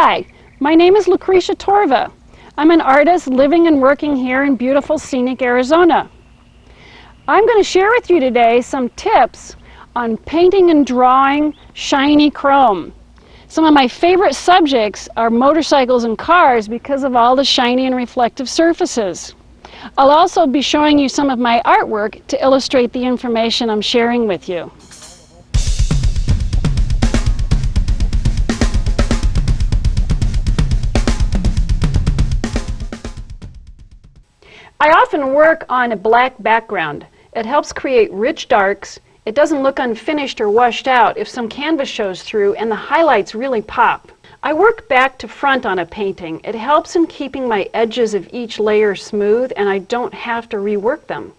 Hi, my name is Lucretia Torva. I'm an artist living and working here in beautiful scenic Arizona. I'm going to share with you today some tips on painting and drawing shiny chrome. Some of my favorite subjects are motorcycles and cars because of all the shiny and reflective surfaces. I'll also be showing you some of my artwork to illustrate the information I'm sharing with you. I often work on a black background. It helps create rich darks. It doesn't look unfinished or washed out if some canvas shows through, and the highlights really pop. I work back to front on a painting. It helps in keeping my edges of each layer smooth, and I don't have to rework them.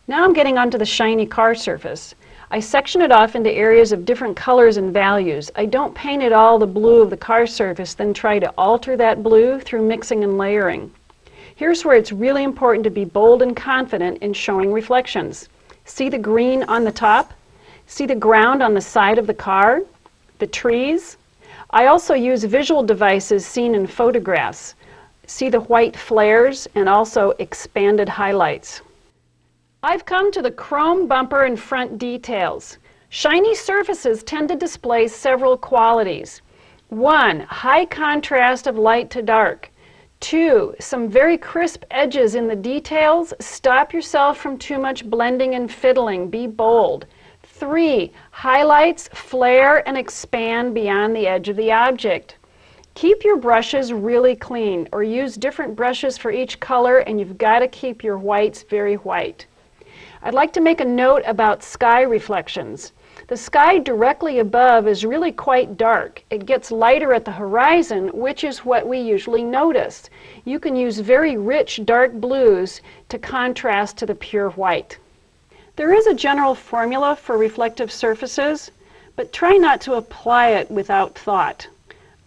Now I'm getting onto the shiny car surface. I section it off into areas of different colors and values. I don't paint it all the blue of the car surface, then try to alter that blue through mixing and layering. Here's where it's really important to be bold and confident in showing reflections. See the green on the top? See the ground on the side of the car? The trees? I also use visual devices seen in photographs. See the white flares and also expanded highlights. I've come to the chrome bumper and front details. Shiny surfaces tend to display several qualities. 1, high contrast of light to dark. 2, some very crisp edges in the details. Stop yourself from too much blending and fiddling. Be bold. 3, highlights, flare, and expand beyond the edge of the object. Keep your brushes really clean, or use different brushes for each color, and you've got to keep your whites very white. I'd like to make a note about sky reflections. The sky directly above is really quite dark. It gets lighter at the horizon, which is what we usually notice. You can use very rich dark blues to contrast to the pure white. There is a general formula for reflective surfaces, but try not to apply it without thought.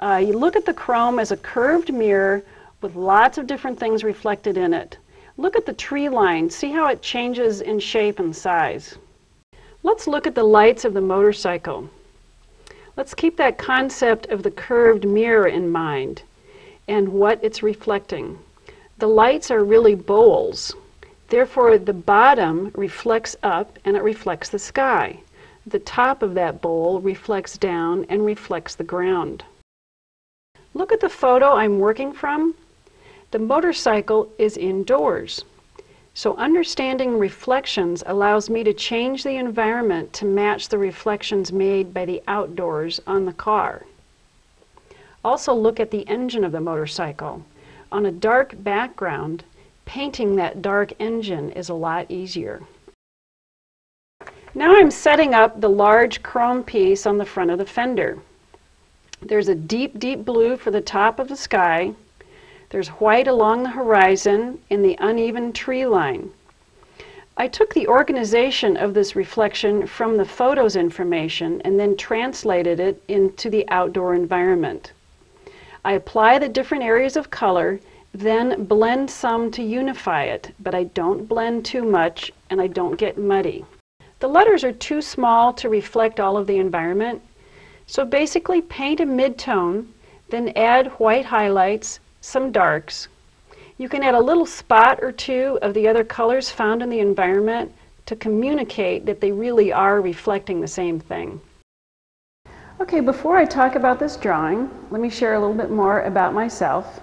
You look at the chrome as a curved mirror with lots of different things reflected in it. Look at the tree line. See how it changes in shape and size. Let's look at the lights of the motorcycle. Let's keep that concept of the curved mirror in mind and what it's reflecting. The lights are really bowls. Therefore, the bottom reflects up and it reflects the sky. The top of that bowl reflects down and reflects the ground. Look at the photo I'm working from. The motorcycle is indoors. So understanding reflections allows me to change the environment to match the reflections made by the outdoors on the car. Also look at the engine of the motorcycle. On a dark background, painting that dark engine is a lot easier. Now I'm setting up the large chrome piece on the front of the fender. There's a deep, deep blue for the top of the sky. There's white along the horizon in the uneven tree line. I took the organization of this reflection from the photos information and then translated it into the outdoor environment. I apply the different areas of color, then blend some to unify it, but I don't blend too much and I don't get muddy. The letters are too small to reflect all of the environment, so basically paint a mid-tone, then add white highlights, some darks. You can add a little spot or two of the other colors found in the environment to communicate that they really are reflecting the same thing. Okay, before I talk about this drawing, let me share a little bit more about myself.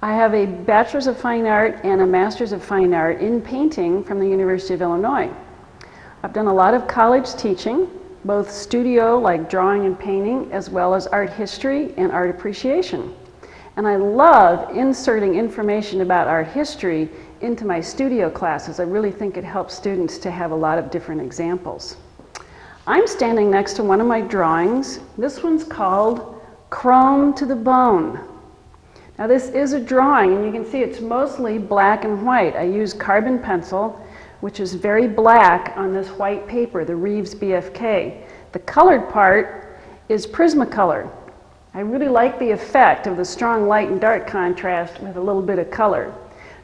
I have a Bachelor's of Fine Art and a Master's of Fine Art in painting from the University of Illinois. I've done a lot of college teaching, both studio like drawing and painting, as well as art history and art appreciation. And I love inserting information about art history into my studio classes. I really think it helps students to have a lot of different examples. I'm standing next to one of my drawings. This one's called Chrome to the Bone. Now this is a drawing, and you can see it's mostly black and white. I use carbon pencil, which is very black on this white paper, the Reeves BFK. The colored part is Prismacolor. I really like the effect of the strong light and dark contrast with a little bit of color.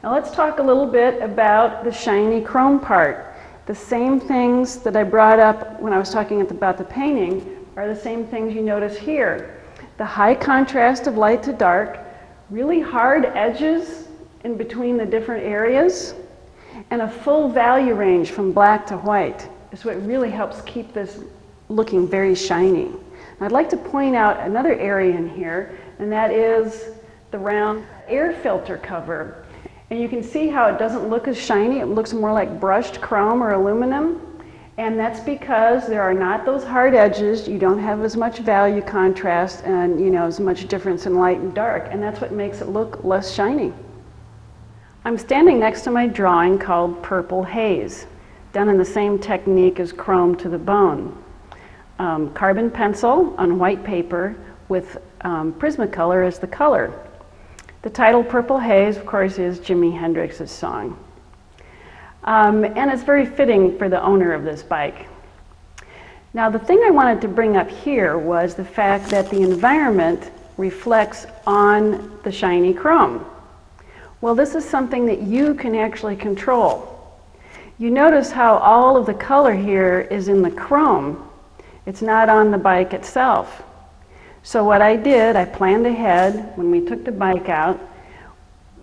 Now let's talk a little bit about the shiny chrome part. The same things that I brought up when I was talking about the painting are the same things you notice here. the high contrast of light to dark, really hard edges in between the different areas, and a full value range from black to white is what really helps keep this looking very shiny. I'd like to point out another area in here, and that is the round air filter cover. And you can see how it doesn't look as shiny. It looks more like brushed chrome or aluminum. And that's because there are not those hard edges. You don't have as much value contrast and as much difference in light and dark. And that's what makes it look less shiny. I'm standing next to my drawing called Purple Haze, done in the same technique as chrome to the bone. Carbon pencil on white paper with Prismacolor as the color. The title Purple Haze, of course, is Jimi Hendrix's song. And it's very fitting for the owner of this bike. Now, the thing I wanted to bring up here was the fact that the environment reflects on the shiny chrome. Well, this is something that you can actually control. You notice how all of the color here is in the chrome. It's not on the bike itself. So what I did, I planned ahead when we took the bike out.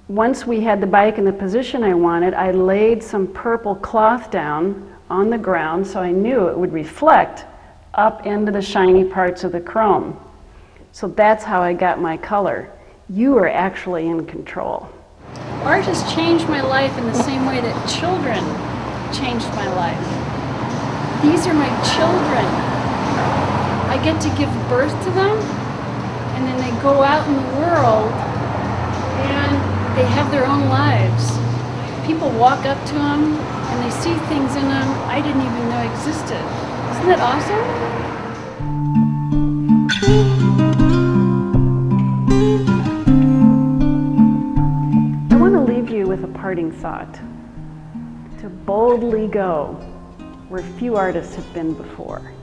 Once we had the bike in the position I wanted, I laid some purple cloth down on the ground so I knew it would reflect up into the shiny parts of the chrome. So that's how I got my color. You are actually in control. Art has changed my life in the same way that children changed my life. These are my children. I get to give birth to them, and then they go out in the world and they have their own lives. People walk up to them and they see things in them I didn't even know existed. Isn't that awesome? I want to leave you with a parting thought. To boldly go where few artists have been before.